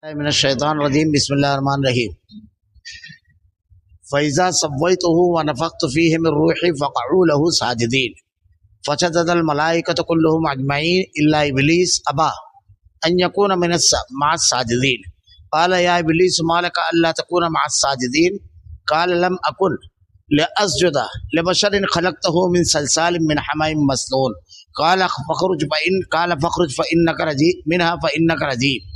من الشیطان الرجیم بسم اللہ الرحمن الرحیم فَإِذَا سَوَّيْتُهُ وَنَفَخْتُ فِيهِ مِن رُّوحِي فَقَعُوا لَهُ سَاجِدِينَ فَسَجَدَ الْمَلَائِكَةُ كُلُّهُمْ أَجْمَعِينَ إِلَّا إِبْلِيسَ أَبَىٰ أَن يَكُونَ مَعَ السَّاجِدِينَ قَالَ يَا إِبْلِيسُ مَا لَكَ أَلَّا تَكُونَ مَعَ السَّاجِدِينَ قَالَ لَمْ أَكُن لِأَسْجُدَ لِبَشَرٍ خَلَقْتَهُ مِن صَلْصَالٍ مِّنْ حَمَإٍ مَّسْنُونٍ قَالَ فَاخْرُجْ فَإِنَّكَ رَجِيمٌ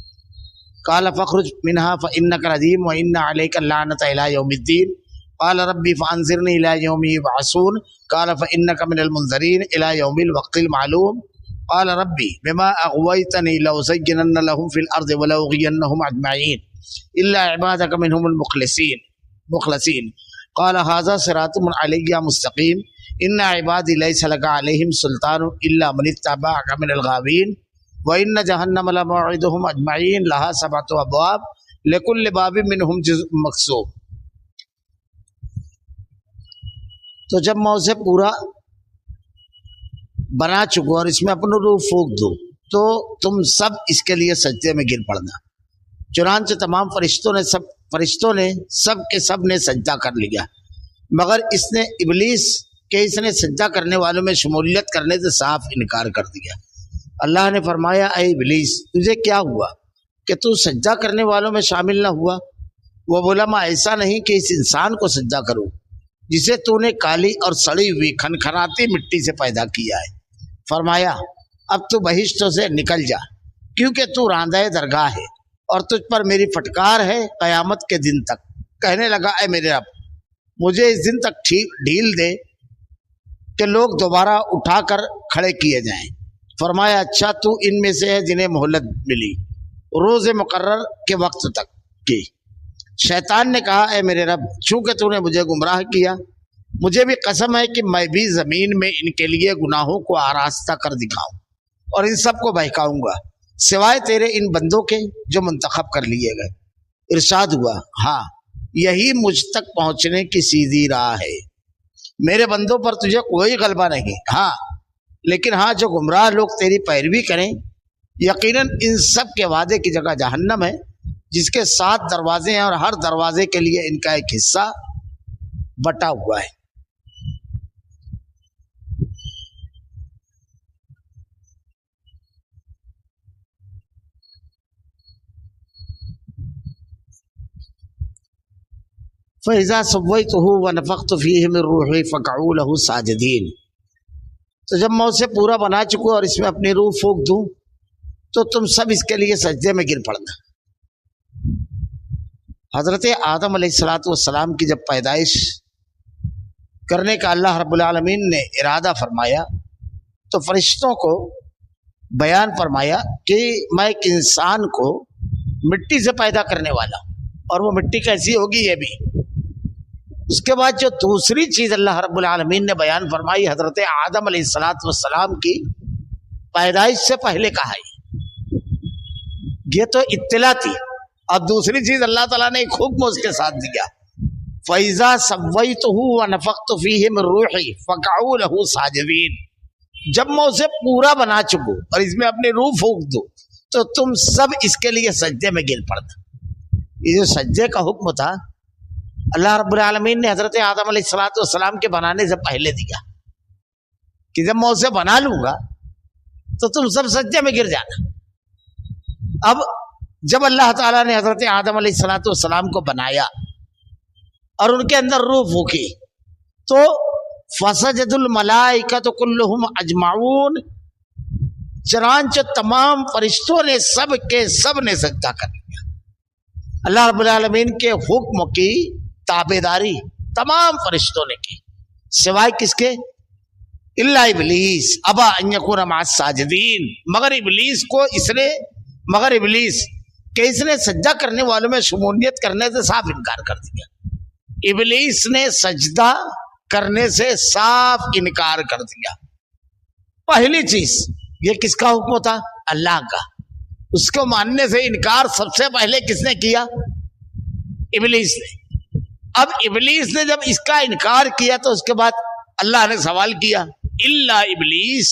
قال فاخرج منها فإنك رجيم وإن عليك اللعنة إلى يوم الدين قال ربي فأنظرني إلى يوم يبعثون قال فإنك من المنذرين إلى يوم الوقت المعلوم قال ربي بما أغويتني لأزينن لهم في الأرض ولأغوينهم أجمعين إلا عبادك منهم المخلصين قال هذا صراط علي مستقيم إن عبادي ليس لك عليهم سلطان إلا من اتبعك من الغاوين وَإِنَّ جَهَنَّمَ لَمَوْعِدُهُمْ أَجْمَعِينَ لَهَا سَبْعَةُ أَبْوَابٍ لِكُلِّ بَابٍ مِّنْهُمْ جُزْءٌ مَّقْسُومٌ۔ تو جب میں اسے پورا بنا چکو اور اس میں اپنی روح پھونک دوں تو تم سب اس کے لیے سجدے میں گر پڑنا۔ چنانچہ تمام فرشتوں نے سب کے سب نے سجدہ کر لیا مگر اس نے ابلیس کے اس نے سجدہ کرنے والوں میں شمولیت کرنے سے صاف انکار کر دیا۔ اللہ نے فرمایا اے ابلیس تجھے کیا ہوا کہ تو سجدہ کرنے والوں میں شامل نہ ہوا؟ وہ بولا میں ایسا نہیں کہ اس انسان کو سجدہ کروں جسے تو نے کالی اور سڑی ہوئی کھنکھناتی مٹی سے پیدا کیا ہے۔ فرمایا اب تو بہشتوں سے نکل جا کیونکہ تو راندہ درگاہ ہے اور تجھ پر میری پھٹکار ہے قیامت کے دن تک۔ کہنے لگا اے میرے رب مجھے اس دن تک ڈھیل دے کہ لوگ دوبارہ اٹھا کر کھڑے کیے جائیں۔ فرمایا اچھا تو ان میں سے ہے جنہیں مہلت ملی روز مقرر کے وقت تک کی۔ شیطان نے کہا اے میرے رب چونکہ تو نے مجھے گمراہ کیا مجھے بھی قسم ہے کہ میں بھی زمین میں ان کے لیے گناہوں کو آراستہ کر دکھاؤں اور ان سب کو بہکاؤں گا سوائے تیرے ان بندوں کے جو منتخب کر لیے گئے۔ ارشاد ہوا ہاں یہی مجھ تک پہنچنے کی سیدھی راہ ہے، میرے بندوں پر تجھے کوئی غلبہ نہیں۔ ہاں لیکن ہاں جو گمراہ لوگ تیری پیروی کریں یقیناً ان سب کے وعدے کی جگہ جہنم ہے جس کے 7 دروازے ہیں اور ہر دروازے کے لیے ان کا ایک حصہ بٹا ہوا ہے۔ فَإِذَا سَوَّيْتُهُ وَنَفَخْتُ فِيهِ مِن رُّوحِي فَقَعُوا لَهُ سَاجِدِينَ۔ تو جب میں اسے پورا بنا چکوں اور اس میں اپنی روح پھونک دوں تو تم سب اس کے لیے سجدے میں گر پڑنا۔ حضرت آدم علیہ السلام کی جب پیدائش کرنے کا اللہ رب العالمین نے ارادہ فرمایا تو فرشتوں کو بیان فرمایا کہ میں ایک انسان کو مٹی سے پیدا کرنے والا ہوں اور وہ مٹی کیسی ہوگی یہ بھی۔ اس کے بعد جو دوسری چیز اللہ رب العالمین نے بیان فرمائی حضرت آدم علیہ السلام کی پیدائش سے پہلے کہا یہ تو اطلاع تھی، اور دوسری چیز اللہ تعالیٰ نے ایک حکم اس کے ساتھ دیا فَإِذَا سَوَّيْتُهُ وَنَفَخْتُ فِيهِ مِن رُّوحِي فَقَعُوا لَهُ سَاجِدِينَ۔ جب میں اسے پورا بنا چکوں اور اس میں اپنی روح پھونک دوں تو تم سب اس کے لیے سجدے میں گر پڑنا۔ یہ جو سجدے کا حکم تھا اللہ رب العالمین نے حضرت آدم علیہ السلام کے بنانے سے پہلے دیا کہ جب میں اسے بنا لوں گا تو تم سب سجدے میں گر جانا۔ اب جب اللہ تعالیٰ نے حضرت آدم علیہ السلام کو بنایا اور ان کے اندر روح پھونکی تو فسجد الملائکۃ کلہم اجمعون، چنانچہ تمام فرشتوں نے سب کے سب نے سجدہ کر لیا۔ اللہ رب العالمین کے حکم کی تابعداری تمام فرشتوں نے کی سوائے کس کے؟ الا ابلیس ابا ان یکون مع الساجدین، مگر ابلیس کہ اس نے سجدہ کرنے والوں میں شمولیت کرنے سے صاف انکار کر دیا۔ ابلیس نے سجدہ کرنے سے صاف انکار کر دیا۔ پہلی چیز یہ کس کا حکم تھا؟ اللہ کا۔ اس کو ماننے سے انکار سب سے پہلے کس نے کیا؟ ابلیس نے۔ اب ابلیس نے جب اس کا انکار کیا تو اس کے بعد اللہ نے سوال کیا الا ابلیس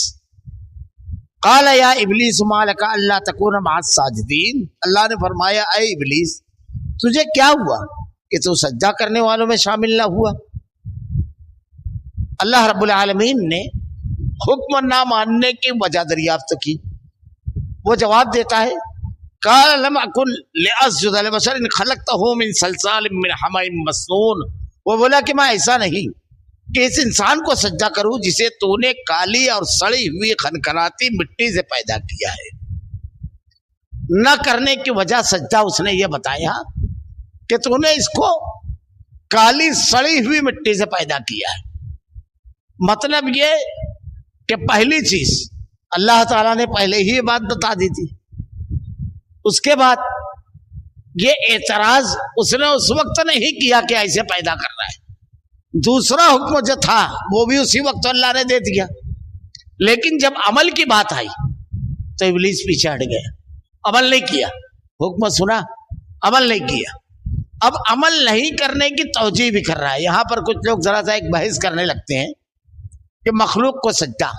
قال یا ابلیس ما لک الا تکون مع الساجدین، اللہ نے فرمایا اے ابلیس تجھے کیا ہوا کہ تو سجدہ کرنے والوں میں شامل نہ ہوا؟ اللہ رب العالمین نے حکم نہ ماننے کی وجہ دریافت کی. وہ جواب دیتا ہے قال لم اکن لاسجد لبشر خلقته من صلصال من حمأ مسنون، وہ بولا کہ میں ایسا نہیں کہ اس انسان کو سجدہ کروں جسے تو نے کالی اور سڑی ہوئی کھنکھناتی مٹی سے پیدا کیا ہے. نہ کرنے کی وجہ سجدہ اس نے یہ بتایا کہ تو نے اس کو کالی سڑی ہوئی مٹی سے پیدا کیا ہے. مطلب یہ کہ پہلی چیز اللہ تعالیٰ نے پہلے ہی یہ بات بتا دی تھی. اس کے بعد یہ اعتراض اس نے اس وقت نہیں کیا کہ ایسے پیدا کر رہا ہے. دوسرا حکم جو تھا وہ بھی اسی وقت اللہ نے دے دیا، لیکن جب عمل کی بات آئی تو ابلیس پیچھے ہٹ گیا، عمل نہیں کیا. حکم سنا، عمل نہیں کیا. اب عمل نہیں کرنے کی توجیہ بھی کر رہا ہے. یہاں پر کچھ لوگ ذرا سا ایک بحث کرنے لگتے ہیں کہ مخلوق کو سجدہ،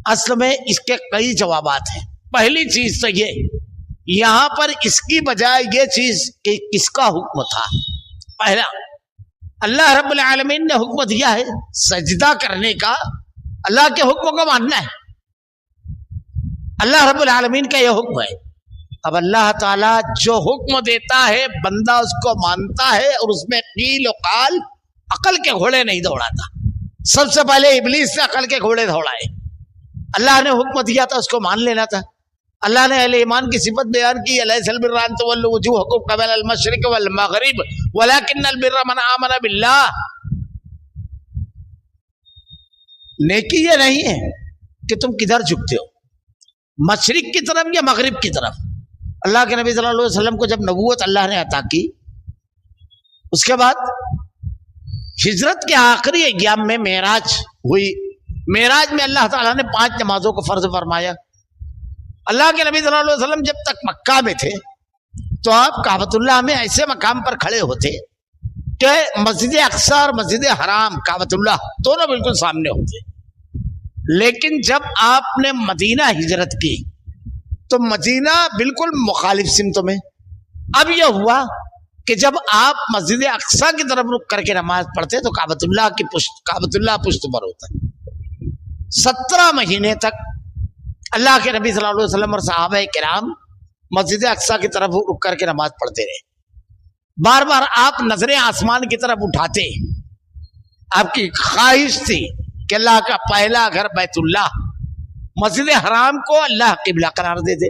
اصل میں اس کے کئی جوابات ہیں. پہلی چیز تو یہ، یہاں پر اس کی بجائے یہ چیز کہ کس کا حکم تھا. پہلا، اللہ رب العالمین نے حکم دیا ہے سجدہ کرنے کا، اللہ کے حکم کو ماننا ہے. اللہ رب العالمین کا یہ حکم ہے. اب اللہ تعالیٰ جو حکم دیتا ہے بندہ اس کو مانتا ہے، اور اس میں قیل و قال، عقل کے گھوڑے نہیں دوڑاتا. سب سے پہلے ابلیس نے عقل کے گھوڑے دوڑائے. اللہ نے حکم دیا تھا اس کو مان لینا تھا. اللہ نے اہل ایمان کی صفت بیان کی، الیس البر ان تولوا وجوہکم قبل المشرق والمغرب ولکن البر من آمن باللہ. نیکی یہ نہیں ہے کہ تم کدھر جھکتے ہو، مشرق کی طرف یا مغرب کی طرف. اللہ کے نبی صلی اللہ علیہ وسلم کو جب نبوت اللہ نے عطا کی، اس کے بعد ہجرت کے آخری ایام میں معراج ہوئی. معراج میں اللہ تعالیٰ نے 5 نمازوں کو فرض فرمایا. اللہ کے نبی صلی اللہ علیہ وسلم جب تک مکہ میں تھے تو آپ کعبۃ اللہ میں ایسے مقام پر کھڑے ہوتے کہ مسجد اقصی اور مسجد حرام کعبۃ اللہ دونوں بالکل سامنے ہوتے. لیکن جب آپ نے مدینہ ہجرت کی تو مدینہ بالکل مخالف سمتوں میں. اب یہ ہوا کہ جب آپ مسجد اقصی کی طرف رک کر کے نماز پڑھتے تو کعبۃ اللہ پشت پر ہوتا. 17 مہینے تک اللہ کے نبی صلی اللہ علیہ وسلم اور صحابہ کرام مسجد اقصی کی طرف رک کر کے نماز پڑھتے رہے. بار بار آپ نظریں آسمان کی طرف اٹھاتے. آپ کی خواہش تھی کہ اللہ کا پہلا گھر بیت اللہ، مسجد حرام کو اللہ قبلہ قرار دے دے.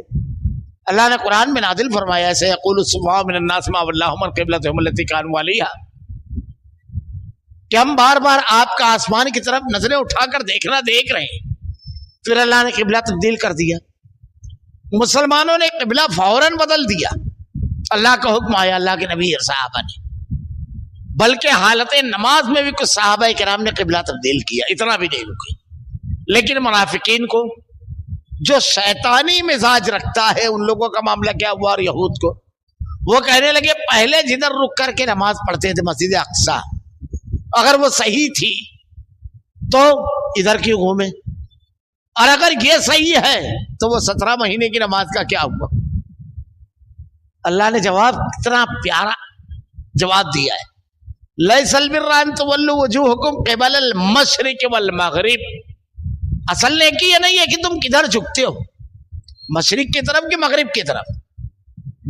اللہ نے قرآن میں نازل فرمایا سیقول السفہاء من الناس ما ولاھم عن قبلتہم التی کانوا علیہا، کہ ہم بار بار آپ کا آسمان کی طرف نظریں اٹھا کر دیکھ رہے ہیں. پھر اللہ نے قبلہ تبدیل کر دیا. مسلمانوں نے قبلہ فوراً بدل دیا. اللہ کا حکم آیا اللہ کے نبی اور صحابہ نے، بلکہ حالت نماز میں بھی کچھ صحابہ کرام نے قبلہ تبدیل کیا. اتنا بھی نہیں رکے. لیکن منافقین کو جو شیطانی مزاج رکھتا ہے ان لوگوں کا معاملہ کیا ہوا، اور یہود کو وہ کہنے لگے پہلے جدھر رک کر کے نماز پڑھتے تھے مسجد اقصی، اگر وہ صحیح تھی تو ادھر کیوں گھومے، اور اگر یہ صحیح ہے تو وہ 17 مہینے کی نماز کا کیا ہوا. اللہ نے جواب کتنا پیارا جواب دیا ہے. لیس البر ان تولوا وجوہکم قبل المشرق والمغرب. اصل نیکی یہ نہیں ہے کہ تم کدھر جھکتے ہو، مشرق کی طرف کہ مغرب کی طرف،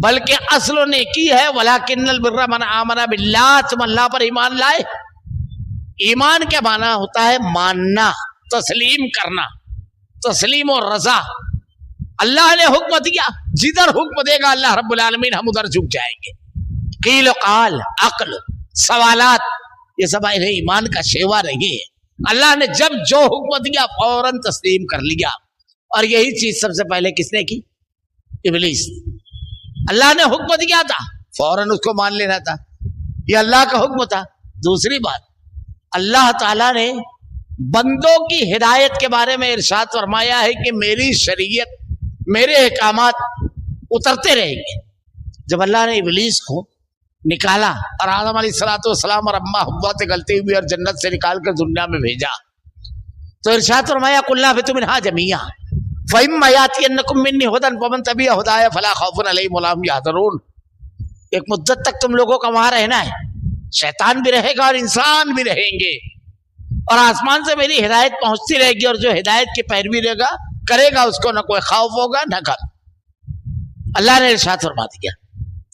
بلکہ اصل نیکی ہے ولکن البر من آمن باللہ، تم اللہ پر ایمان لائے. ایمان کیا معنی ہوتا ہے؟ ماننا، تسلیم کرنا، تسلیم و رضا. اللہ نے حکم دیا، جدھر حکم دے گا اللہ رب العالمین ہم ادھر جھک جائیں گے. قیل و قال، عقل، سوالات، یہ سب اہل ایمان کا شیوا نہیں ہے. اللہ نے جب جو حکم دیا فوراً تسلیم کر لیا. اور یہی چیز سب سے پہلے کس نے کی؟ ابلیس. اللہ نے حکم دیا تھا فوراً اس کو مان لینا تھا، یہ اللہ کا حکم تھا. دوسری بات، اللہ تعالیٰ نے بندوں کی ہدایت کے بارے میں ارشاد فرمایا ہے کہ میری شریعت، میرے احکامات اترتے رہیں گے. جب اللہ نے ابلیس کو نکالا اور آدم علیہ الصلوۃ والسلام اور اماں حوا سے غلطی ہوئی اور جنت سے نکال کر دنیا میں بھیجا تو ارشاد فرمایا قلنا اہبطوا منہا جمیعا فَإِمَّا يَأْتِيَنَّكُم مِّنِّي هُدًى فَمَن تَبِعَ هُدَايَ فَلَا خَوْفٌ عَلَيْهِمْ وَلَا هُمْ يَحْزَنُونَ۔ ایک مدت تک تم لوگوں کا وہاں رہنا ہے، شیطان بھی رہے گا اور انسان بھی رہیں گے، اور آسمان سے میری ہدایت پہنچتی رہے گی، اور جو ہدایت کی پیروی کرے گا اس کو نہ کوئی خوف ہوگا نہ غم۔ اللہ نے ارشاد فرما دیا۔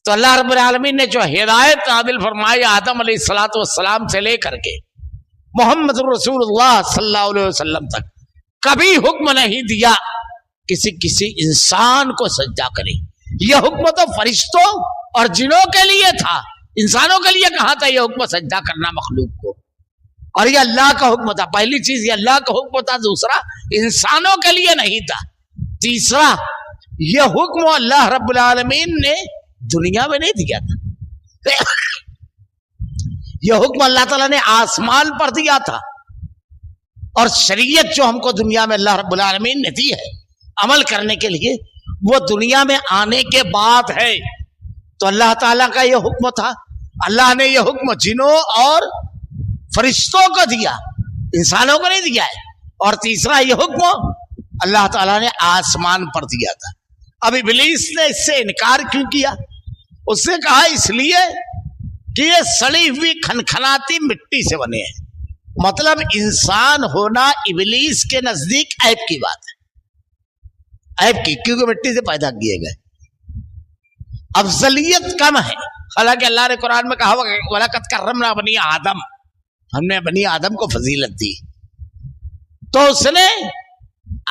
تو اللہ رب العالمین نے جو ہدایت نازل فرمائی آدم علیہ السلام سے لے کر کے محمد رسول اللہ صلی اللہ علیہ وسلم تک کبھی حکم نہیں دیا کسی انسان کو سجدہ کرے۔ یہ حکم تو فرشتوں اور جنوں کے لیے تھا، انسانوں کے لیے کہاں تھا یہ حکم سجدہ کرنا مخلوق کو؟ اور یہ اللہ کا حکم تھا۔ پہلی چیز یہ اللہ کا حکم تھا، دوسرا انسانوں کے لیے نہیں تھا، تیسرا یہ حکم اللہ رب العالمین نے دنیا میں نہیں دیا تھا، یہ حکم اللہ تعالیٰ نے آسمان پر دیا تھا، اور شریعت جو ہم کو دنیا میں اللہ رب العالمین نے دی ہے عمل کرنے کے لیے، وہ دنیا میں آنے کے بعد ہے۔ تو اللہ تعالیٰ کا یہ حکم تھا، اللہ نے یہ حکم جنوں اور فرشتوں کو دیا، انسانوں کو نہیں دیا ہے۔ اور تیسرا یہ حکم اللہ تعالیٰ نے آسمان پر دیا تھا۔ اب ابلیس نے اس سے انکار کیوں کیا؟ اس نے کہا اس لیے کہ یہ سڑی ہوئی کھنکھناتی مٹی سے بنے ہیں، مطلب انسان ہونا ابلیس کے نزدیک عیب کی بات ہے، عیب کی، کیونکہ مٹی سے پیدا کیے گئے، افضلیت کم ہے۔ حالانکہ اللہ نے قرآن میں کہا وَلَقَدْ كَرَّمْنَا بَنِي آدم، ہم نے بنی آدم کو فضیلت دی۔ تو اس نے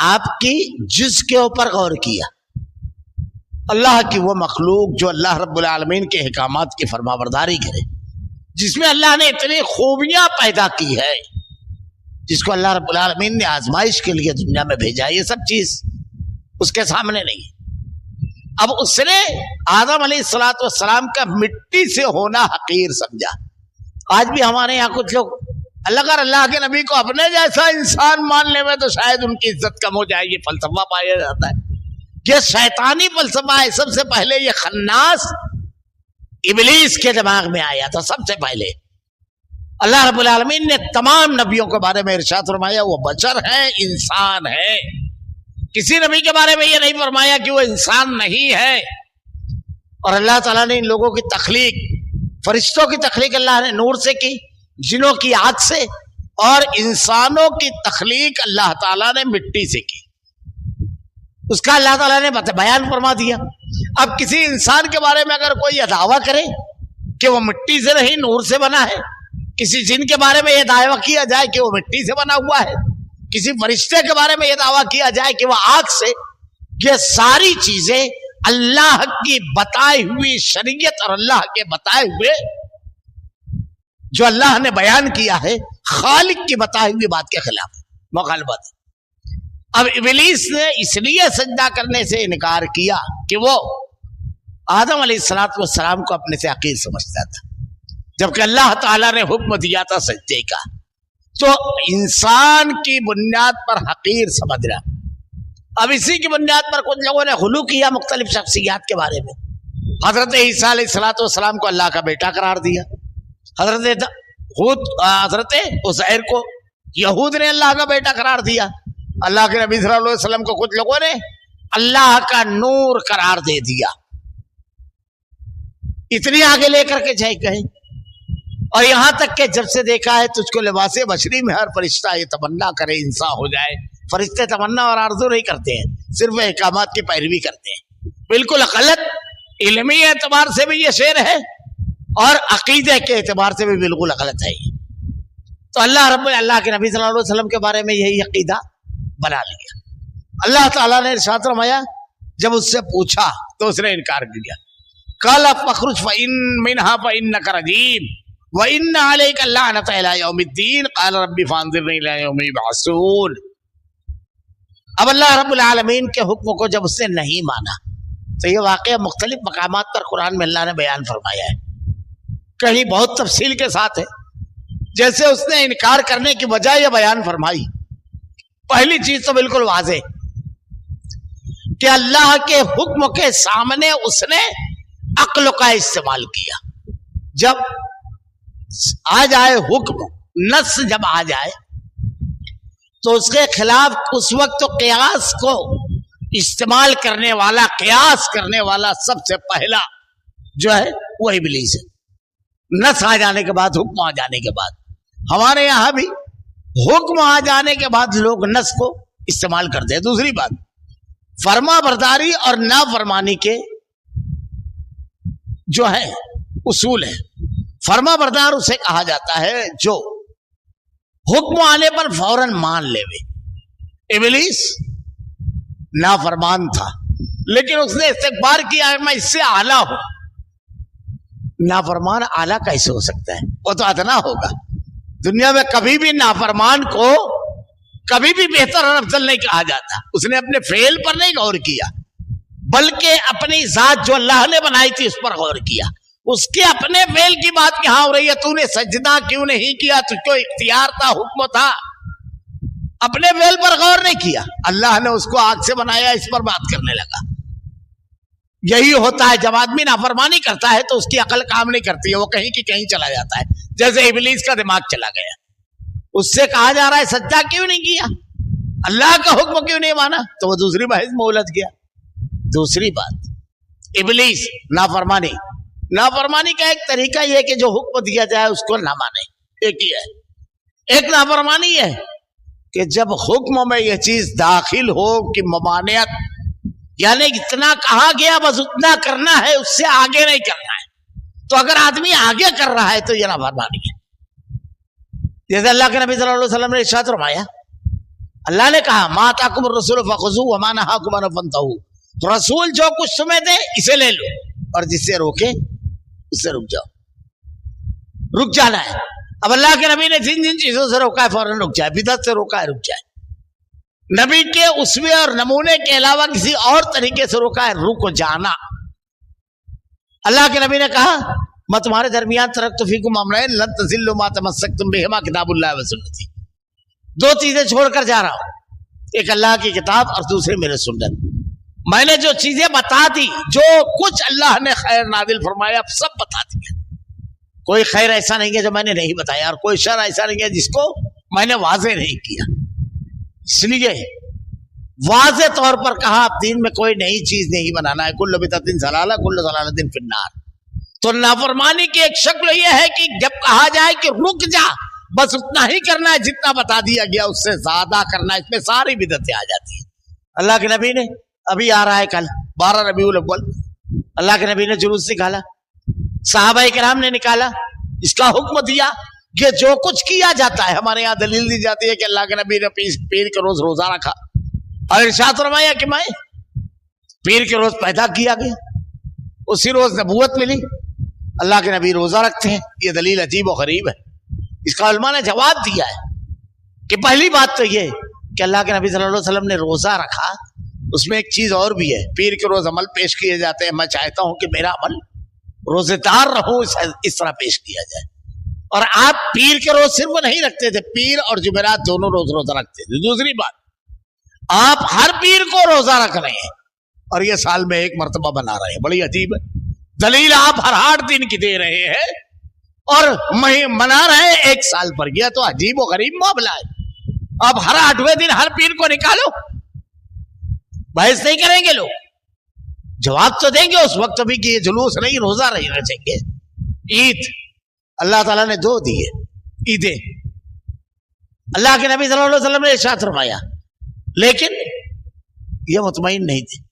آپ کی جز کے اوپر غور کیا، اللہ کی وہ مخلوق جو اللہ رب العالمین کے احکامات کی فرما برداری کرے، جس میں اللہ نے اتنی خوبیاں پیدا کی ہے، جس کو اللہ رب العالمین نے آزمائش کے لیے دنیا میں بھیجا، یہ سب چیز اس کے سامنے نہیں۔ اب اس نے آدم علیہ السلام کا مٹی سے ہونا حقیر سمجھا۔ آج بھی ہمارے یہاں کچھ لوگ اللہ کے نبی کو اپنے جیسا انسان ماننے میں تو شاید ان کی عزت کم ہو جائے، یہ فلسفہ پایا جاتا ہے، یہ شیطانی فلسفہ ہے۔ سب سے پہلے یہ خناس ابلیس کے دماغ میں آیا تھا۔ سب سے پہلے اللہ رب العالمین نے تمام نبیوں کے بارے میں ارشاد فرمایا وہ بشر ہیں، انسان ہے۔ کسی نبی کے بارے میں یہ نہیں فرمایا کہ وہ انسان نہیں ہے۔ اور اللہ تعالیٰ نے ان لوگوں کی تخلیق، فرشتوں کی تخلیق اللہ نے نور سے کی، جنوں کی آگ سے، اور انسانوں کی تخلیق اللہ تعالیٰ نے مٹی سے کی۔ اس کا اللہ تعالیٰ نے بیان فرما دیا۔ اب کسی انسان کے بارے میں اگر کوئی یہ دعویٰ کرے کہ وہ مٹی سے نہیں نور سے بنا ہے، کسی جن کے بارے میں یہ دعویٰ کیا جائے کہ وہ مٹی سے بنا ہوا ہے، کسی فرشتے کے بارے میں یہ دعویٰ کیا جائے کہ وہ آگ سے، یہ ساری چیزیں اللہ کی بتائی ہوئی شریعت اور اللہ کے بتائے ہوئے جو اللہ نے بیان کیا ہے، خالق کی بتائی ہوئی بات کے خلاف مخالفت۔ اب ابلیس نے اس لیے سجدہ کرنے سے انکار کیا کہ وہ آدم علیہ السلام کو اپنے سے حقیر سمجھتا تھا، جبکہ اللہ تعالیٰ نے حکم دیا تھا سجدے کا۔ تو انسان کی بنیاد پر حقیر سمجھنا۔ اب اسی کی بنیاد پر کچھ لوگوں نے غلو کیا مختلف شخصیات کے بارے میں۔ حضرت عیسیٰ علیہ السلام کو اللہ کا بیٹا قرار دیا، حضرت عزیر کو یہود نے اللہ کا بیٹا قرار دیا، اللہ کے نبی صلی اللہ علیہ وسلم کو کچھ لوگوں نے اللہ کا نور قرار دے دیا۔ اتنی آگے لے کر کے جائے گئے، اور یہاں تک کہ جب سے دیکھا ہے تجھ کو لباس بشری میں ہر فرشتہ یہ تمنا کرے انسان ہو جائے۔ فرشتے تمنا اور آرزو نہیں کرتے ہیں، صرف احکامات کی پیروی کرتے ہیں۔ بالکل غلط، علمی اعتبار سے بھی یہ شعر ہے اور عقیدے کے اعتبار سے بھی بالکل غلط ہے۔ تو اللہ کے نبی صلی اللہ علیہ وسلم کے بارے میں یہی عقیدہ بنا لیا۔ اللہ تعالیٰ نے ارشاد فرمایا، جب اس سے پوچھا تو اس نے انکار کیا۔ قال فاخرج منها فإنك رجيم وإن عليك اللعنة إلى يوم الدين قال رب فانظرني إلى يوم يبعثون۔ اب اللہ رب العالمین کے حکم کو جب اس نے نہیں مانا تو یہ واقعہ مختلف مقامات پر قرآن میں اللہ نے بیان فرمایا ہے، کہیں بہت تفصیل کے ساتھ ہے۔ جیسے اس نے انکار کرنے کی وجہ یہ بیان فرمائی، پہلی چیز تو بالکل واضح کہ اللہ کے حکم کے سامنے اس نے عقل کا استعمال کیا۔ جب آ جائے حکم، نص جب آ جائے تو اس کے خلاف اس وقت تو قیاس کو استعمال کرنے والا, قیاس کرنے والا سب سے پہلا جو ہے وہ ابلیس ہے. نص آ جانے کے بعد, حکم آ جانے کے بعد. ہمارے یہاں بھی حکم آ جانے کے بعد لوگ نص کو استعمال کرتے ہیں. دوسری بات, فرما برداری اور نافرمانی کے جو ہے اصول ہے. فرما بردار اسے کہا جاتا ہے جو حکم آنے پر فوراً مان لے. ابلیس نافرمان تھا لیکن اس نے استکبار کیا میں اس سے اعلیٰ ہوں. نافرمان اعلیٰ کیسے ہو سکتا ہے؟ وہ تو ادنا ہوگا. دنیا میں کبھی بھی نافرمان کو کبھی بھی بہتر اور افضل نہیں کہا جاتا. اس نے اپنے فعل پر نہیں غور کیا بلکہ اپنی ذات جو اللہ نے بنائی تھی اس پر غور کیا. اس کے اپنے فعل کی بات کہاں ہو رہی ہے؟ تو نے سجدہ کیوں نہیں کیا؟ تجھ کو اختیار تھا, حکم تھا, اپنے فعل پر غور نہیں کیا. اللہ نے اس کو آگ سے بنایا, اس پر بات کرنے لگا. یہی ہوتا ہے جب آدمی نافرمانی کرتا ہے تو اس کی عقل کام نہیں کرتی ہے, وہ کہیں کی کہیں چلا جاتا ہے. جیسے ابلیس کا دماغ چلا گیا, اس سے کہا جا رہا ہے سجدہ کیوں نہیں کیا, اللہ کا حکم کیوں نہیں مانا, تو وہ دوسری بحث میں الجھ گیا. دوسری بات, ابلیس نافرمانی کا ایک طریقہ یہ ہے کہ جو حکم دیا جائے اس کو نہ مانے. ایک ہی ہے. ایک نافرمانی ہے کہ جب حکم میں یہ چیز داخل ہو کہ ممانعت, یعنی اتنا کہا گیا بس اتنا کرنا ہے, اس سے آگے نہیں کرنا ہے. تو اگر آدمی آگے کر رہا ہے تو یہ نافرمانی ہے. جیسے اللہ کے نبی صلی اللہ علیہ وسلم نے ارشاد فرمایا, اللہ نے کہا ما آتاکم الرسول فخذوہ وما نہاکم عنہ فانتہوا. رسول جو کچھ تمہیں دے اسے لے لو اور جس سے روکے اس سے رک جاؤ. رک جانا ہے. اب اللہ کے نبی نے جن جن چیزوں سے روکا ہے فوراً رک جائے. بدعت سے روکا ہے رک جائے. نبی کے اسوے اور نمونے کے علاوہ کسی اور طریقے سے روکا ہے رک جانا. اللہ کے نبی نے کہا میں تمہارے درمیان ترکت فیکم امرین لن تضلوا ما تمسکتم بہما کتاب اللہ و سنتی. دو چیزیں چھوڑ کر جا رہا ہوں, ایک اللہ کی کتاب اور دوسری میرے سنت. میں نے جو چیزیں بتا دی, جو کچھ اللہ نے خیر نازل فرمایا سب بتا دیا. کوئی خیر ایسا نہیں ہے جو میں نے نہیں بتایا, اور کوئی شر ایسا نہیں ہے جس کو میں نے واضح نہیں کیا. اس لیے واضح طور پر کہا اب دین میں کوئی نئی چیز نہیں بنانا ہے. کل بدعۃ ضلالہ کل ضلالۃ فی النار. تو نافرمانی کی ایک شکل یہ ہے کہ جب کہا جائے کہ رک جا, بس اتنا ہی کرنا ہے جتنا بتا دیا گیا, اس سے زیادہ کرنا ہے, اس میں ساری بدعتیں آ جاتی ہیں. اللہ کے نبی نے ابھی آ رہا ہے کل 12 ربیع الاول, اللہ کے نبی نے جلوس نکالا, صحابہ کرام نے نکالا, اس کا حکم دیا کہ جو کچھ کیا جاتا ہے. ہمارے یہاں دلیل دی جاتی ہے کہ اللہ کے نبی نے پیر کے روز روزہ رکھا اور ارشاد فرمایا کہ میں پیر کے روز پیدا کیا گیا, اسی روز نبوت ملی. اللہ کے نبی روزہ رکھتے ہیں, یہ دلیل عجیب و غریب ہے. اس کا علماء نے جواب دیا ہے کہ پہلی بات تو یہ کہ اللہ کے نبی صلی اللہ علیہ وسلم نے روزہ رکھا, اس میں ایک چیز اور بھی ہے. پیر کے روز عمل پیش کیے جاتے ہیں, میں چاہتا ہوں کہ میرا عمل روزے دار رہو اس طرح پیش کیا جائے. اور آپ پیر کے روز صرف نہیں رکھتے تھے, پیر اور جمعرات دونوں روز روزہ رکھتے تھے. دوسری بات, آپ ہر پیر کو روزہ رکھ رہے ہیں اور یہ سال میں ایک مرتبہ بنا رہے ہیں. بڑی عجیب ہے. دلیل آپ ہر 8 دن کی دے رہے ہیں اور منا رہے ہیں ایک سال پر. یہ تو عجیب و غریب معاملہ ہے. آپ ہر 8ویں دن ہر پیر کو نکالو, بحث نہیں کریں گے لوگ, جواب تو دیں گے اس وقت بھی کہ یہ جلوس نہیں, روزہ نہیں رکھیں گے. عید اللہ تعالیٰ نے 2 دیے عیدیں. اللہ کے نبی صلی اللہ علیہ وسلم نے ارشاد فرمایا, لیکن یہ مطمئن نہیں تھے.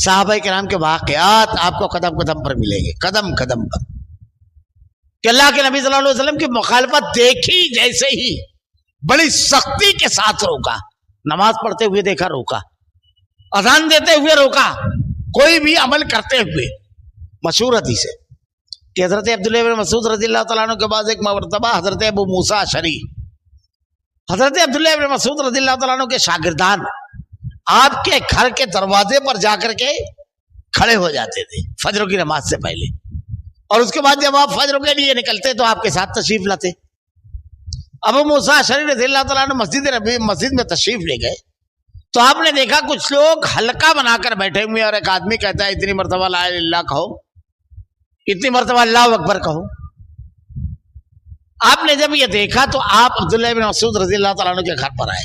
صحابہ کرام کے واقعات آپ کو قدم قدم پر ملیں گے, قدم قدم پر, کہ اللہ کے نبی صلی اللہ علیہ وسلم کی مخالفت دیکھی جیسے ہی بڑی سختی کے ساتھ روکا. نماز پڑھتے ہوئے دیکھا روکا, اذان دیتے ہوئے روکا, کوئی بھی عمل کرتے ہوئے. مشہور حدیث ہے کہ حضرت عبداللہ بن مسعود رضی اللہ تعالیٰ عنہ کے بعد ایک مرتبہ حضرت ابو موسیٰ اشعری, حضرت عبداللہ بن مسعود رضی اللہ تعالیٰ عنہ کے شاگردان آپ کے گھر کے دروازے پر جا کر کے کھڑے ہو جاتے تھے فجر کی نماز سے پہلے, اور اس کے بعد جب آپ فجر کے لیے نکلتے تو آپ کے ساتھ تشریف لاتے. ابو موسیٰ اشعری رضی اللہ تعالیٰ عنہ مسجد میں تشریف لے گئے تو آپ نے دیکھا کچھ لوگ حلقہ بنا کر بیٹھے ہوئے, اور ایک آدمی کہتا ہے اتنی مرتبہ لا الہ الا اللہ کہو, اتنی مرتبہ اللہ اکبر کہو. آپ نے جب یہ دیکھا تو آپ عبداللہ بن مسعود رضی اللہ تعالیٰ عنہ کے گھر پر آئے,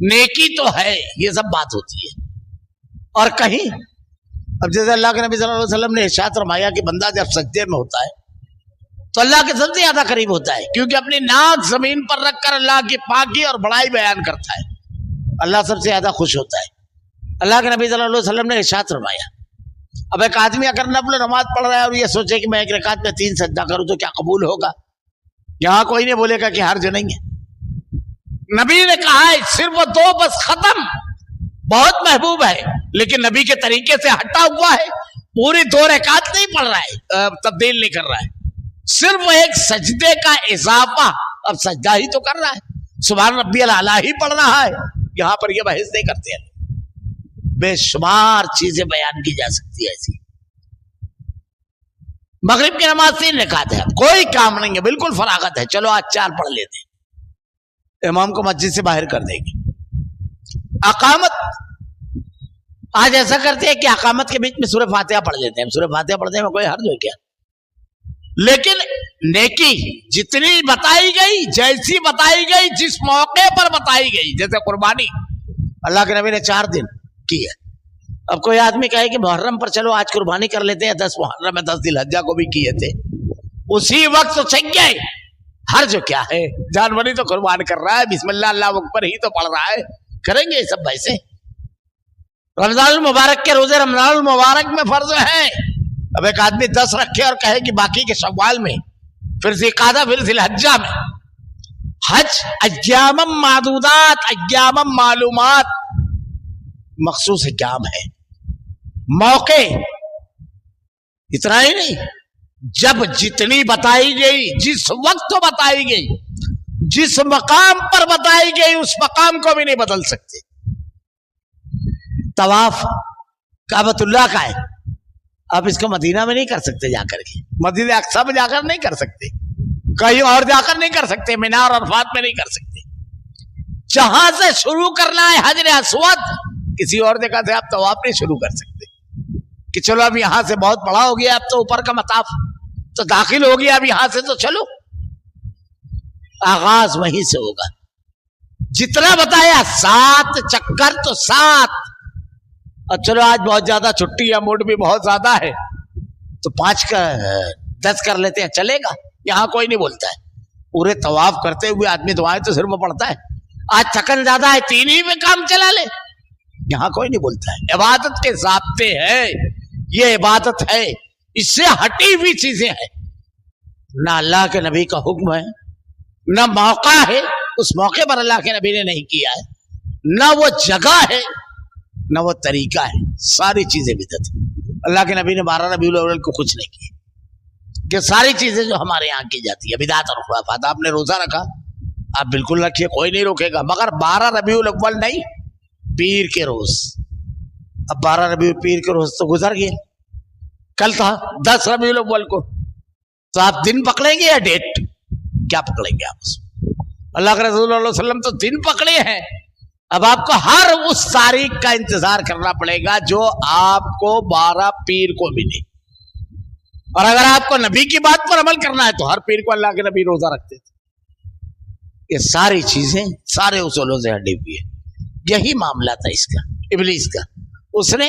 نیکی تو ہے، یہ سب بات ہوتی ہے. اور کہیں اب جیسے اللہ کے نبی صلی اللہ علیہ وسلم نے ارشاد فرمایا کہ بندہ جب سجدے میں ہوتا ہے تو اللہ کے سب سے زیادہ قریب ہوتا ہے، کیونکہ اپنی ناک زمین پر رکھ کر اللہ کی پاکی اور بڑائی بیان کرتا ہے. اللہ سب سے زیادہ خوش ہوتا ہے. اللہ کے نبی صلی اللہ علیہ وسلم نے ارشاد فرمایا اب ایک آدمی اگر نفل نماز پڑھ رہا ہے اور یہ سوچے کہ میں ایک رکعت میں 3 سجدہ کروں تو کیا قبول ہوگا؟ یہاں کوئی نہیں بولے گا کہ حرج نہیں ہے. نبی نے کہا ہے صرف وہ 2 بس ختم، بہت محبوب ہے لیکن نبی کے طریقے سے ہٹا ہوا ہے، پوری 2 رکعت نہیں پڑھ رہا ہے، تبدیل نہیں کر رہا ہے، صرف ایک سجدے کا اضافہ اب سجدہ ہی تو کر رہا ہے، سبحان ربی الاعلیٰ ہی پڑھ رہا ہے. یہاں پر یہ بحث نہیں کرتے ہیں. بے شمار چیزیں بیان کی جا سکتی ہے ایسی. مغرب کی نماز 3 رکعت ہے، کوئی کام نہیں ہے، بالکل فراغت ہے، چلو آج 4 پڑھ لیتے ہیں، امام کو مسجد سے باہر کر دیں گے. اقامت آج ایسا کرتے ہیں کہ اقامت کے بیچ میں سورہ فاتحہ پڑھ لیتے ہیں. سورہ فاتحہ پڑھنے میں کوئی حرج ہو کیا؟ لیکن نیکی جتنی بتائی گئی، جیسی بتائی گئی، جس موقع پر بتائی گئی، جیسے قربانی اللہ کے نبی نے 4 دن کی ہے. اب کوئی آدمی کہے کہ محرم پر چلو آج قربانی کر لیتے ہیں، 10 محرم میں 10 ذی الحجہ کو بھی کیے تھے، اسی وقت تو چک گئے، حرج کیا ہے؟ جانوری تو قربان کر رہا ہے، بسم اللہ اللہ اکبر ہی تو پڑھ رہا ہے، کریں گے یہ سب ویسے. رمضان المبارک کے روزے رمضان المبارک میں فرض ہے. اب ایک آدمی 10 رکھے اور کہے کہ باقی کے شوال میں، پھر ذی قعدہ، پھر ذی الحجہ میں. حج ایام معدودات، ایام معلومات، مخصوص ایام ہے، موقع اتنا ہی نہیں، جب جتنی بتائی گئی، جس وقت بتائی گئی، جس مقام پر بتائی گئی، اس مقام کو بھی نہیں بدل سکتے. طواف کعبۃ اللہ کا ہے، آپ اس کو مدینہ میں نہیں کر سکتے جا کر کے، مسجد اقصی میں جا کر نہیں کر سکتے، کہیں اور جا کر نہیں کر سکتے، مینا اور عرفات میں نہیں کر سکتے. جہاں سے شروع کرنا ہے حجر اسود، کسی اور جگہ سے آپ طواف نہیں شروع کر سکتے کہ چلو اب یہاں سے بہت بڑا ہو گیا، اب تو اوپر کا مطاف تو داخل ہو گیا، اب یہاں سے تو چلو. آغاز وہیں سے ہوگا. جتنا بتایا 7 چکر تو 7، اور چلو آج بہت زیادہ چھٹی ہے، موڈ بھی بہت زیادہ ہے تو 5 کا 10 کر لیتے ہیں، چلے گا. یہاں کوئی نہیں بولتا ہے. پورے طواف کرتے ہوئے آدمی دعائیں تو سر میں پڑتا ہے، آج تھکن زیادہ ہے 3 ہی میں کام چلا لے، یہاں کوئی نہیں بولتا ہے. عبادت کے ضابطے ہیں، یہ عبادت ہے، اس سے ہٹی ہوئی چیزیں ہیں. نہ اللہ کے نبی کا حکم ہے، نہ موقع ہے، اس موقع پر اللہ کے نبی نے نہیں کیا ہے، نہ وہ جگہ ہے، نہ وہ طریقہ ہے. ساری چیزیں بدعت. اللہ کے نبی نے 12 ربیع الاول کو کچھ نہیں کیا. کہ ساری چیزیں جو ہمارے یہاں کی جاتی ہے بدعت اور خرافات. آپ نے روزہ رکھا، آپ بالکل رکھیے، کوئی نہیں روکے گا، مگر 12 ربیع الاول نہیں، پیر کے روز. اب 12 ربیع پیر کے روز تو گزر گئے، کل تھا 10 ربیع الاول کو، تو آپ دن پکڑیں گے یا ڈیٹ؟ کیا پکڑیں گے آپ اس میں؟ اللہ کے رسول صلی اللہ علیہ وسلم تو دن پکڑے ہیں. اب آپ کو ہر اس تاریخ کا انتظار کرنا پڑے گا جو آپ کو 12 پیر کو ملے. اور اگر آپ کو نبی کی بات پر عمل کرنا ہے تو ہر پیر کو اللہ کے نبی روزہ رکھتے تھے. یہ ساری چیزیں سارے اصولوں سے ہٹی ہوئی ہے. یہی معاملہ تھا اس کا، ابلیس کا. اس نے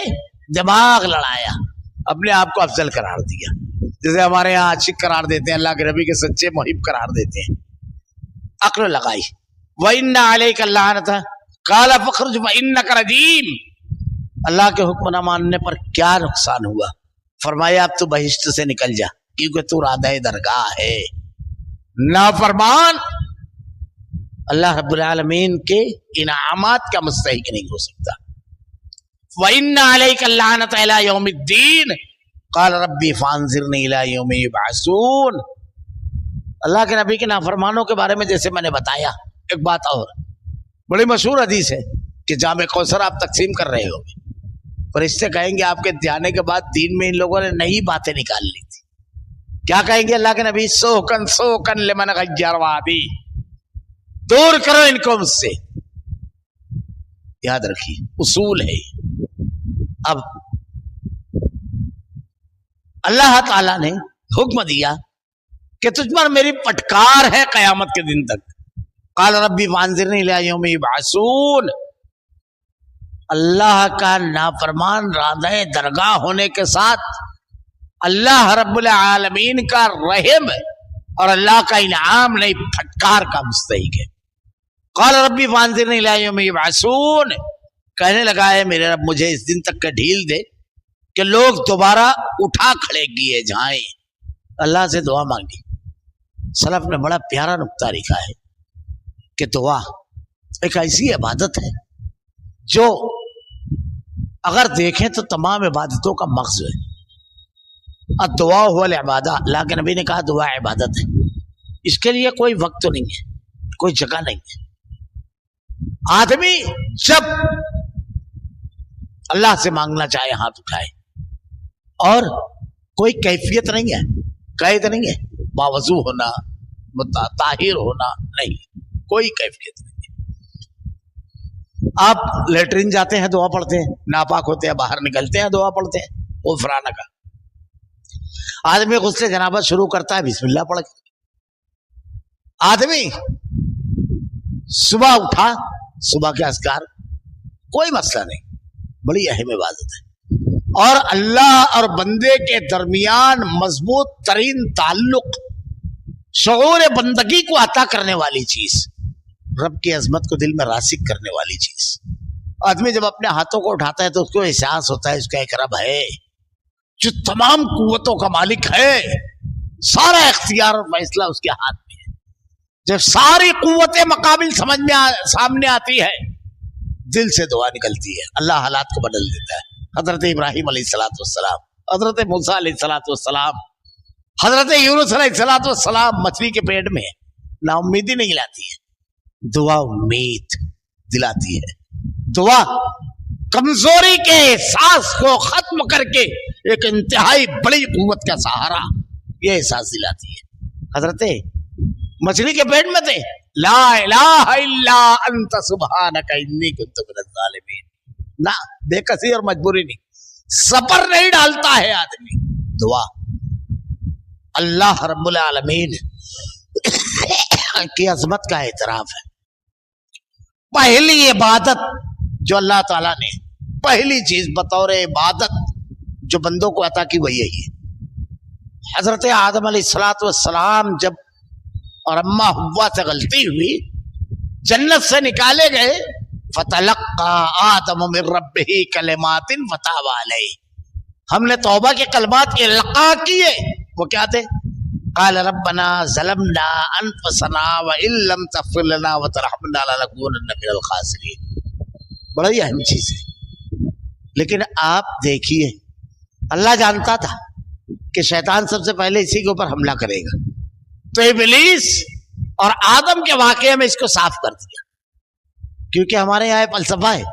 دماغ لڑایا، اپنے آپ کو افضل قرار دیا. جیسے ہمارے یہاں عاشق قرار دیتے ہیں، اللہ کے نبی کے سچے محب قرار دیتے ہیں. عقل لگائی. وَإِنَّ عَلَيْكَ اللَّعْنَةَ قَالَ فَاخْرُجْ فَإِنَّكَ رَجِيمٌ. اللہ کے حکم نہ ماننے پر کیا نقصان ہوا؟ فرمایا اب تو بہشت سے نکل جا، کیونکہ تو رادہ درگاہ ہے. نافرمان اللہ رب العالمین کے انعامات کا مستحق نہیں ہو سکتا. وَإِنَّ عَلَيْكَ اللَّعْنَةَ إِلَى يَوْمِ الدِّينِ قَالَ رَبِّ فَانظِرْنِي إِلَى يَوْمِ يُبْعَثُونَ. اللہ کے نبی کے نافرمانوں کے بارے میں جیسے میں نے بتایا، ایک بات اور بڑی مشہور حدیث ہے کہ جام کوثر آپ تقسیم کر رہے ہو، فرشتے کہیں گے آپ کے جانے کے بعد دین میں ان لوگوں نے نئی باتیں نکال لی تھی. کیا کہیں گے اللہ کے نبی؟ سوکن لمن غیر وادی، دور کرو ان کو مجھ سے. یاد رکھیے اصول ہے. اب اللہ تعالی نے حکم دیا کہ تجھ پر میری پٹکار ہے قیامت کے دن تک. قال ربی فانظرنی الی یوم یبعثون. اللہ کا نافرمان راندہ درگاہ ہونے کے ساتھ اللہ رب العالمین کا رحم اور اللہ کا انعام نہیں پھٹکار کا مستحق ہے. قال ربی فانظرنی الی یوم یبعثون، کہنے لگا ہے میرے رب مجھے اس دن تک کا ڈھیل دے کہ لوگ دوبارہ اٹھا کھڑے کیے جائیں. اللہ سے دعا مانگی. سلف نے بڑا پیارا نقطہ لکھا ہے کہ دعا ایک ایسی عبادت ہے جو اگر دیکھیں تو تمام عبادتوں کا مغز ہے. الدعاء هو العبادہ، اللہ کے نبی نے کہا دعا عبادت ہے. اس کے لیے کوئی وقت تو نہیں ہے، کوئی جگہ نہیں ہے. آدمی جب اللہ سے مانگنا چاہے ہاتھ اٹھائے، اور کوئی کیفیت نہیں ہے، قید نہیں ہے، باوضو ہونا، طاہر ہونا، نہیں، کوئی کیفیت نہیں ہے. آپ لیٹرین جاتے ہیں دعا پڑھتے ہیں، ناپاک ہوتے ہیں باہر نکلتے ہیں دعا پڑھتے ہیں غفرانہ کا. آدمی غسل جنابت شروع کرتا ہے بسم اللہ پڑھ کے. آدمی صبح اٹھا، صبح کے اذکار، کوئی مسئلہ نہیں، بڑی اہم عبادت ہے. اور اللہ اور بندے کے درمیان مضبوط ترین تعلق، شعور بندگی کو عطا کرنے والی چیز، رب کی عظمت کو دل میں راسخ کرنے والی چیز. آدمی جب اپنے ہاتھوں کو اٹھاتا ہے تو اس کو احساس ہوتا ہے اس کا ایک رب ہے جو تمام قوتوں کا مالک ہے، سارا اختیار اور فیصلہ اس کے ہاتھ میں ہے. جب ساری قوتیں مقابل سامنے آتی ہے، دل سے دعا نکلتی ہے، اللہ حالات کو بدل دیتا ہے. حضرت ابراہیم علیہ السلام، حضرت موسیٰ علیہ السلام، حضرت یونس علیہ السلام مچھلی کے پیٹ میں نا امیدی نہیں لاتی ہے، دعا امید دلاتی ہے. دعا کمزوری کے احساس کو ختم کر کے ایک انتہائی بڑی قوت کا سہارا، یہ احساس دلاتی ہے. حضرت مچھلی کے پیٹ میں تھے، لا الہ الا انت سبحانک انی کنت من الظالمین. نہ بے کسی اور مجبوری نہیں، صبر نہیں ڈالتا ہے آدمی. دعا اللہ رب العالمین کی عظمت کا اعتراف ہے. پہلی عبادت جو اللہ تعالیٰ نے پہلی چیز بطور عبادت جو بندوں کو عطا کی وہ یہی ہے. حضرت آدم علیہ السلام جب اور اما حوا سے غلطی ہوئی، جنت سے نکالے گئے، فتلقى آدم من ربه کلمات فتاب علیہ، ہم نے توبہ کے کلمات کے لقا کیے. وہ کیا تھے؟ قال ربنا ظلمنا انفسنا وان لم تغفر لنا وترحمنا لنكونن من الخاسرین. بڑی اہم چیز ہے. لیکن آپ دیکھیے، اللہ جانتا تھا کہ شیطان سب سے پہلے اسی کے اوپر حملہ کرے گا، تو ابلیس اور آدم کے واقعے میں اس کو صاف کر دیا. کیونکہ ہمارے یہاں فلسفہ ہے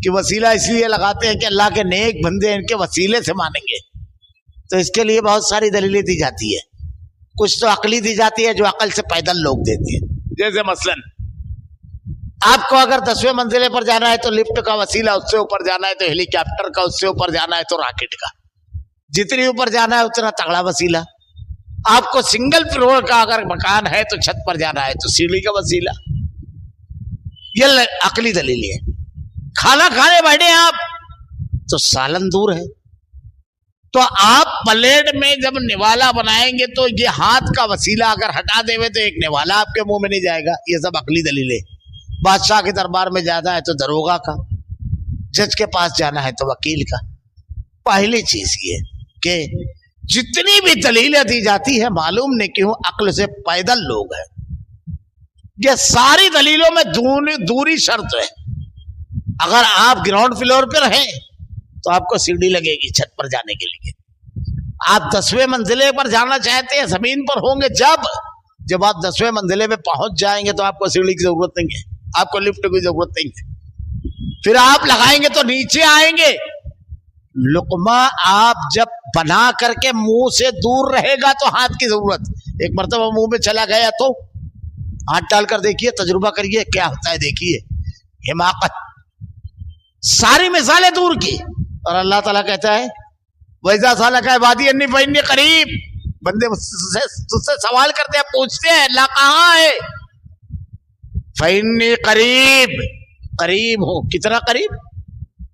کہ وسیلہ اس لیے لگاتے ہیں کہ اللہ کے نیک بندے ان کے وسیلے سے مانیں گے، تو اس کے لیے بہت ساری دلیلیں دی جاتی ہے. کچھ تو عقلی دی جاتی ہے جو عقل سے پیدل لوگ دیتے ہیں. جیسے مثلا آپ کو اگر 10ویں منزلے پر جانا ہے تو لفٹ کا وسیلہ، اس سے اوپر جانا ہے تو ہیلی کاپٹر کا، اس سے اوپر جانا ہے تو راکٹ کا. جتنی اوپر جانا ہے اتنا تگڑا وسیلہ. آپ کو سنگل فلور کا اگر مکان ہے تو چھت پر جانا ہے تو سیڑھی کا وسیلہ. یہ عقلی دلیل ہے. کھانا کھانے بیٹھے ہیں آپ تو سالن دور ہے، تو آپ پلیٹ میں جب نوالا بنائیں گے تو یہ ہاتھ کا وسیلہ اگر ہٹا دے تو ایک نوالا آپ کے منہ میں نہیں جائے گا. یہ سب عقلی دلیل ہے. بادشاہ کے دربار میں جانا ہے تو دروغہ کا، جج کے پاس جانا ہے تو وکیل کا. پہلی چیز یہ کہ جتنی بھی دلیلیں دی جاتی ہے معلوم نہیں کیوں عقل سے پیدل لوگ ہیں. یہ ساری دلیلوں میں دوری شرط ہے. اگر آپ گراؤنڈ فلور پہ رہیں تو آپ کو سیڑھی لگے گی چھت پر جانے کے لیے. آپ 10ویں منزلے پر جانا چاہتے ہیں، زمین پر ہوں گے. جب آپ 10ویں منزلے میں پہنچ جائیں گے تو آپ کو سیڑھی کی ضرورت نہیں ہے، آپ کو لفٹ کی ضرورت نہیں ہے. پھر آپ لگائیں گے تو نیچے آئیں گے. لقمہ آپ جب بنا کر کے منہ سے دور رہے گا تو ہاتھ کی ضرورت. ایک مرتبہ منہ میں چلا گیا تو ہاتھ ڈال کر دیکھیے، تجربہ کریے کیا ہوتا ہے. دیکھیے حماقت، ساری مثالیں دور کی. اور اللہ تعالیٰ کہتا ہے وَإِذَا سَأَلَكَ عِبَادِي أَنِّي فَإِنِّي قَرِيبٌ. بندے تجھ سے سوال کرتے ہیں، پوچھتے ہیں اللہ کہاں ہے. فَإِنِّي قریب، قریب ہوں. کتنا قریب؟